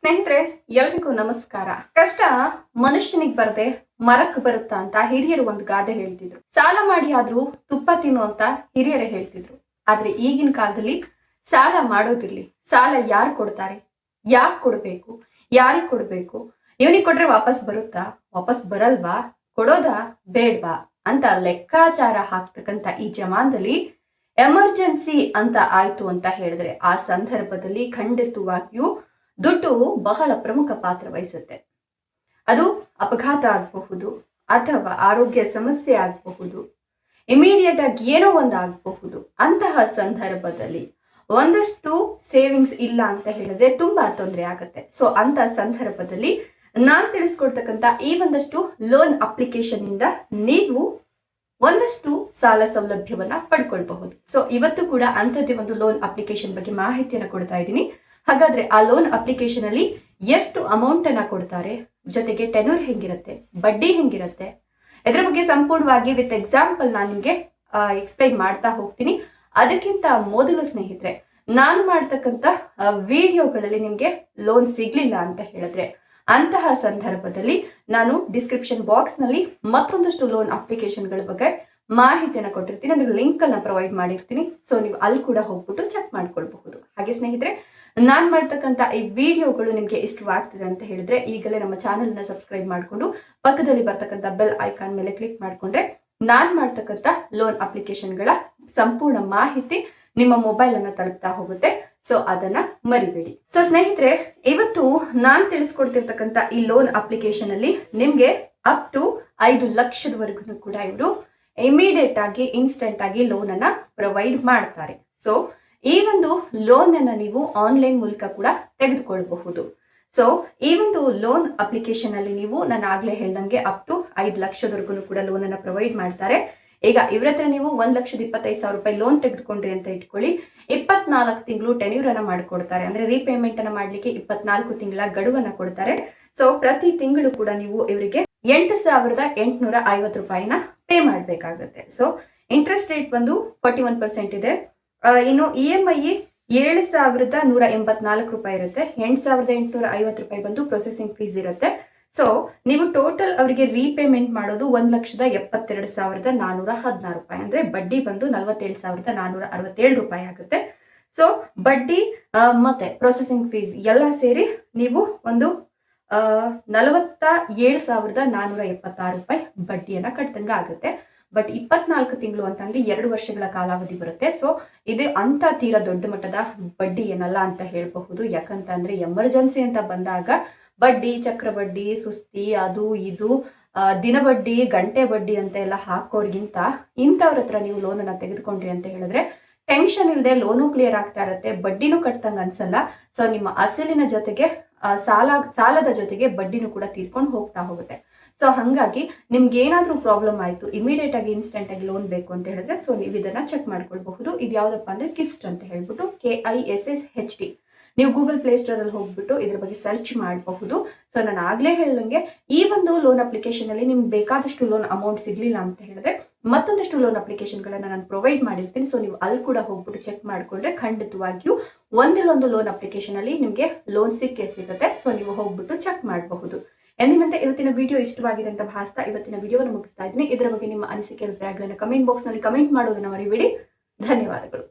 ಸ್ನೇಹಿತರೆ, ಎಲ್ರಿಗೂ ನಮಸ್ಕಾರ. ಕಷ್ಟ ಮನುಷ್ಯನಿಗೆ ಬರದೆ ಮರಕ್ಕೆ ಬರುತ್ತಾ ಅಂತ ಹಿರಿಯರು ಒಂದು ಗಾದೆ ಹೇಳ್ತಿದ್ರು. ಸಾಲ ಮಾಡಿ ಆದ್ರೂ ತುಪ್ಪ ತಿನ್ನು ಅಂತ ಹಿರಿಯರೇ ಹೇಳ್ತಿದ್ರು. ಆದ್ರೆ ಈಗಿನ ಕಾಲದಲ್ಲಿ ಸಾಲ ಮಾಡೋದಿರ್ಲಿ, ಸಾಲ ಯಾರು ಕೊಡ್ತಾರೆ, ಯಾಕೆ ಕೊಡ್ಬೇಕು, ಯಾರಿಗ್ ಕೊಡ್ಬೇಕು, ಇವನಿಗೆ ಕೊಟ್ರೆ ವಾಪಸ್ ಬರುತ್ತಾ, ವಾಪಸ್ ಬರಲ್ವಾ, ಕೊಡೋದಾ ಬೇಡ್ವಾ ಅಂತ ಲೆಕ್ಕಾಚಾರ ಹಾಕ್ತಕ್ಕಂತ ಈ ಜಮಾನದಲ್ಲಿ ಎಮರ್ಜೆನ್ಸಿ ಅಂತ ಆಯ್ತು ಅಂತ ಹೇಳಿದ್ರೆ ಆ ಸಂದರ್ಭದಲ್ಲಿ ಖಂಡಿತವಾಗಿಯೂ ದುಡ್ಡು ಬಹಳ ಪ್ರಮುಖ ಪಾತ್ರ ವಹಿಸುತ್ತೆ. ಅದು ಅಪಘಾತ ಆಗಬಹುದು, ಅಥವಾ ಆರೋಗ್ಯ ಸಮಸ್ಯೆ ಆಗಬಹುದು, ಇಮಿಡಿಯೇಟ್ ಆಗಿ ಏನೋ ಒಂದು ಆಗಬಹುದು. ಅಂತಹ ಸಂದರ್ಭದಲ್ಲಿ ಒಂದಷ್ಟು ಸೇವಿಂಗ್ಸ್ ಇಲ್ಲ ಅಂತ ಹೇಳಿದ್ರೆ ತುಂಬಾ ತೊಂದರೆ ಆಗುತ್ತೆ. ಸೊ ಅಂತ ಸಂದರ್ಭದಲ್ಲಿ ನಾನ್ ತಿಳಿಸ್ಕೊಡ್ತಕ್ಕಂತ ಈ ಒಂದಷ್ಟು ಲೋನ್ ಅಪ್ಲಿಕೇಶನ್ ಇಂದ ನೀವು ಒಂದಷ್ಟು ಸಾಲ ಸೌಲಭ್ಯವನ್ನ ಪಡ್ಕೊಳ್ಬಹುದು. ಸೊ ಇವತ್ತು ಕೂಡ ಅಂಥದ್ದೇ ಒಂದು ಲೋನ್ ಅಪ್ಲಿಕೇಶನ್ ಬಗ್ಗೆ ಮಾಹಿತಿಯನ್ನ ಕೊಡ್ತಾ ಇದ್ದೀನಿ. ಹಾಗಾದ್ರೆ ಆ ಲೋನ್ ಅಪ್ಲಿಕೇಶನ್ ಅಲ್ಲಿ ಎಷ್ಟು ಅಮೌಂಟ್ ಅನ್ನ ಕೊಡ್ತಾರೆ, ಜೊತೆಗೆ ಟೆನ್ಯೂರ್ ಹೆಂಗಿರುತ್ತೆ, ಬಡ್ಡಿ ಹೆಂಗಿರುತ್ತೆ, ಇದರ ಬಗ್ಗೆ ಸಂಪೂರ್ಣವಾಗಿ ವಿತ್ ಎಕ್ಸಾಂಪಲ್ ನಾನು ನಿಮ್ಗೆ ಎಕ್ಸ್ಪ್ಲೈನ್ ಮಾಡ್ತಾ ಹೋಗ್ತೀನಿ. ಅದಕ್ಕಿಂತ ಮೊದಲು ಸ್ನೇಹಿತರೆ, ನಾನು ಮಾಡ್ತಕ್ಕಂಥ ವಿಡಿಯೋಗಳಲ್ಲಿ ನಿಮ್ಗೆ ಲೋನ್ ಸಿಗ್ಲಿಲ್ಲ ಅಂತ ಹೇಳಿದ್ರೆ ಅಂತಹ ಸಂದರ್ಭದಲ್ಲಿ ನಾನು ಡಿಸ್ಕ್ರಿಪ್ಷನ್ ಬಾಕ್ಸ್ ನಲ್ಲಿ ಮತ್ತೊಂದಷ್ಟು ಲೋನ್ ಅಪ್ಲಿಕೇಶನ್ಗಳ ಬಗ್ಗೆ ಮಾಹಿತಿಯನ್ನು ಕೊಟ್ಟಿರ್ತೀನಿ. ಅಂದ್ರೆ ಲಿಂಕ್ ಅನ್ನ ಪ್ರೊವೈಡ್ ಮಾಡಿರ್ತೀನಿ. ಸೊ ನೀವು ಅಲ್ಲಿ ಕೂಡ ಹೋಗ್ಬಿಟ್ಟು ಚೆಕ್ ಮಾಡ್ಕೊಳ್ಬಹುದು. ಹಾಗೆ ಸ್ನೇಹಿತರೆ, ನಾನ್ ಮಾಡ್ತಕ್ಕಂಥ ಈ ವಿಡಿಯೋಗಳು ನಿಮ್ಗೆ ಇಷ್ಟವಾಗ್ತಿದೆ ಅಂತ ಹೇಳಿದ್ರೆ ಈಗಲೇ ನಮ್ಮ ಚಾನೆಲ್ ನ ಸಬ್ಸ್ಕ್ರೈಬ್ ಮಾಡ್ಕೊಂಡು ಪಕ್ಕದಲ್ಲಿ ಬರ್ತಕ್ಕಂಥ ಬೆಲ್ ಐಕಾನ್ ಮೇಲೆ ಕ್ಲಿಕ್ ಮಾಡ್ಕೊಂಡ್ರೆ ನಾನ್ ಮಾಡ್ತಕ್ಕಂಥ ಲೋನ್ ಅಪ್ಲಿಕೇಶನ್ಗಳ ಸಂಪೂರ್ಣ ಮಾಹಿತಿ ನಿಮ್ಮ ಮೊಬೈಲ್ ಅನ್ನ ತಲುಪ್ತಾ ಹೋಗುತ್ತೆ. ಸೊ ಅದನ್ನ ಮರಿಬೇಡಿ. ಸೊ ಸ್ನೇಹಿತರೆ, ಇವತ್ತು ನಾನ್ ತಿಳಿಸ್ಕೊಡ್ತಿರ್ತಕ್ಕಂಥ ಈ ಲೋನ್ ಅಪ್ಲಿಕೇಶನ್ ಅಲ್ಲಿ ನಿಮ್ಗೆ ಅಪ್ ಟು 5 ಲಕ್ಷದವರೆಗೂ ಕೂಡ ಇವರು ಇಮಿಡಿಯೇಟ್ ಆಗಿ ಇನ್ಸ್ಟೆಂಟ್ ಆಗಿ ಲೋನ್ ಅನ್ನ ಪ್ರೊವೈಡ್ ಮಾಡ್ತಾರೆ. ಸೊ ಈ ಒಂದು ಲೋನ್ ಅನ್ನ ನೀವು ಆನ್ಲೈನ್ ಮೂಲಕ ಕೂಡ ತೆಗೆದುಕೊಳ್ಳಬಹುದು. ಸೊ ಈ ಒಂದು ಲೋನ್ ಅಪ್ಲಿಕೇಶನ್ ಅಲ್ಲಿ ನೀವು ನಾನು ಆಗ್ಲೇ ಹೇಳ್ದಂಗೆ ಅಪ್ ಟು 5 ಲಕ್ಷದವರೆಗೂ ಕೂಡ ಲೋನ್ ಅನ್ನ ಪ್ರೊವೈಡ್ ಮಾಡ್ತಾರೆ. ಈಗ ಇವ್ರ ಹತ್ರ ನೀವು 1,25,000 ರೂಪಾಯಿ ಲೋನ್ ತೆಗೆದುಕೊಂಡ್ರಿ ಅಂತ ಇಟ್ಕೊಳ್ಳಿ, 24 ತಿಂಗಳು ಟೆನ್ಯೂರ್ ಅನ್ನ ಮಾಡಿಕೊಡ್ತಾರೆ. ಅಂದ್ರೆ ರೀಪೇಮೆಂಟ್ ಅನ್ನ ಮಾಡ್ಲಿಕ್ಕೆ 24 ತಿಂಗಳ ಗಡುವನ್ನ ಕೊಡ್ತಾರೆ. ಸೊ ಪ್ರತಿ ತಿಂಗಳು ಕೂಡ ನೀವು ಇವರಿಗೆ 8,850 ರೂಪಾಯಿನ ಪೇ ಮಾಡಬೇಕಾಗುತ್ತೆ. ಸೊ ಇಂಟ್ರೆಸ್ಟ್ ರೇಟ್ ಬಂದು 41% ಇದೆ. ಇನ್ನು EMI 7,184 ರೂಪಾಯಿ ಇರುತ್ತೆ. 8,850 ರೂಪಾಯಿ ಬಂದು ಪ್ರೊಸೆಸಿಂಗ್ ಫೀಸ್ ಇರುತ್ತೆ. ಸೊ ನೀವು ಟೋಟಲ್ ಅವರಿಗೆ ರೀಪೇಮೆಂಟ್ ಮಾಡೋದು 1,72,416 ರೂಪಾಯಿ. ಅಂದ್ರೆ ಬಡ್ಡಿ ಬಂದು 47,467 ರೂಪಾಯಿ ಆಗುತ್ತೆ. ಸೊ ಬಡ್ಡಿ ಮತ್ತೆ ಪ್ರೊಸೆಸಿಂಗ್ ಫೀಸ್ ಎಲ್ಲ ಸೇರಿ ನೀವು ಒಂದು 47,476 ರೂಪಾಯಿ ಬಡ್ಡಿಯನ್ನ ಕಟ್ಟಂಗ ಆಗುತ್ತೆ. ಬಟ್ 24 ತಿಂಗಳು ಅಂತಂದ್ರೆ 2 ವರ್ಷಗಳ ಕಾಲಾವಧಿ ಬರುತ್ತೆ. ಸೊ ಇದು ಅಂತ ತೀರಾ ದೊಡ್ಡ ಮಟ್ಟದ ಬಡ್ಡಿ ಏನಲ್ಲ ಅಂತ ಹೇಳಬಹುದು. ಯಾಕಂತಂದ್ರೆ ಎಮರ್ಜೆನ್ಸಿ ಅಂತ ಬಂದಾಗ ಬಡ್ಡಿ, ಚಕ್ರ ಬಡ್ಡಿ, ಸುಸ್ತಿ, ಅದು ಇದು, ದಿನ ಬಡ್ಡಿ, ಗಂಟೆ ಬಡ್ಡಿ ಅಂತ ಎಲ್ಲ ಹಾಕೋರ್ಗಿಂತ ಇಂಥವ್ರ ಹತ್ರ ನೀವು ಲೋನ್ ಅನ್ನ ತೆಗೆದುಕೊಂಡ್ರಿ ಅಂತ ಹೇಳಿದ್ರೆ ಟೆನ್ಷನ್ ಇಲ್ಲದೆ ಲೋನು ಕ್ಲಿಯರ್ ಆಗ್ತಾ ಇರುತ್ತೆ, ಬಡ್ಡಿನೂ ಕಟ್ತಂಗ ಅನ್ಸಲ್ಲ. ಸೊ ನಿಮ್ಮ ಅಸಲಿನ ಜೊತೆಗೆ ಸಾಲದ ಜೊತೆಗೆ ಬಡ್ಡಿನೂ ಕೂಡ ತೀರ್ಕೊಂಡು ಹೋಗ್ತಾ ಹೋಗುತ್ತೆ. ಸೊ ಹಂಗಾಗಿ ನಿಮ್ಗೆ ಏನಾದ್ರೂ ಪ್ರಾಬ್ಲಮ್ ಆಯ್ತು, ಇಮಿಡಿಯೇಟ್ ಆಗಿ ಇನ್ಸ್ಟೆಂಟ್ ಆಗಿ ಲೋನ್ ಬೇಕು ಅಂತ ಹೇಳಿದ್ರೆ ಸೊ ನೀವು ಇದನ್ನ ಚೆಕ್ ಮಾಡ್ಕೊಳ್ಬಹುದು. ಇದು ಯಾವ್ದಪ್ಪ ಅಂದ್ರೆ ಕಿಸ್ಟ್ ಅಂತ ಹೇಳ್ಬಿಟ್ಟು KISSHT. ನೀವು ಗೂಗಲ್ ಪ್ಲೇ ಸ್ಟೋರ್ ಅಲ್ಲಿ ಹೋಗ್ಬಿಟ್ಟು ಇದ್ರ ಬಗ್ಗೆ ಸರ್ಚ್ ಮಾಡಬಹುದು. ಸೊ ನಾನು ಆಗ್ಲೇ ಹೇಳ್ದಂಗೆ ಈ ಒಂದು ಲೋನ್ ಅಪ್ಲಿಕೇಶನ್ ಅಲ್ಲಿ ನಿಮ್ಗೆ ಬೇಕಾದಷ್ಟು ಲೋನ್ ಅಮೌಂಟ್ ಸಿಗ್ಲಿಲ್ಲ ಅಂತ ಹೇಳಿದ್ರೆ ಮತ್ತೊಂದಷ್ಟು ಲೋನ್ ಅಪ್ಲಿಕೇಶನ್ ಗಳನ್ನ ನಾನು ಪ್ರೊವೈಡ್ ಮಾಡಿರ್ತೀನಿ. ಸೊ ನೀವು ಅಲ್ಲಿ ಕೂಡ ಹೋಗ್ಬಿಟ್ಟು ಚೆಕ್ ಮಾಡ್ಕೊಂಡ್ರೆ ಖಂಡಿತವಾಗಿಯೂ ಒಂದಿಲ್ಲೊಂದು ಲೋನ್ ಅಪ್ಲಿಕೇಶನ್ ಅಲ್ಲಿ ನಿಮ್ಗೆ ಲೋನ್ ಸಿಗುತ್ತೆ. ಸೊ ನೀವು ಹೋಗ್ಬಿಟ್ಟು ಚೆಕ್ ಮಾಡಬಹುದು. ಎಂದಿನಂತೆ ಇವತ್ತಿನ ವಿಡಿಯೋ ಇಷ್ಟವಾಗಿದೆ ಅಂತ ಭಾವಿಸ್ತಾ ಇವತ್ತಿನ ವಿಡಿಯೋವನ್ನು ಮುಗಿಸ್ತಾ ಇದ್ದೀನಿ. ಇದರ ಬಗ್ಗೆ ನಿಮ್ಮ ಅನಿಸಿಕೆ ಅಭಿಪ್ರಾಯಗಳನ್ನು ಕಮೆಂಟ್ ಬಾಕ್ಸ್ ನಲ್ಲಿ ಕಮೆಂಟ್ ಮಾಡೋದನ್ನ ಮರಿಬೇಡಿ. ಧನ್ಯವಾದಗಳು.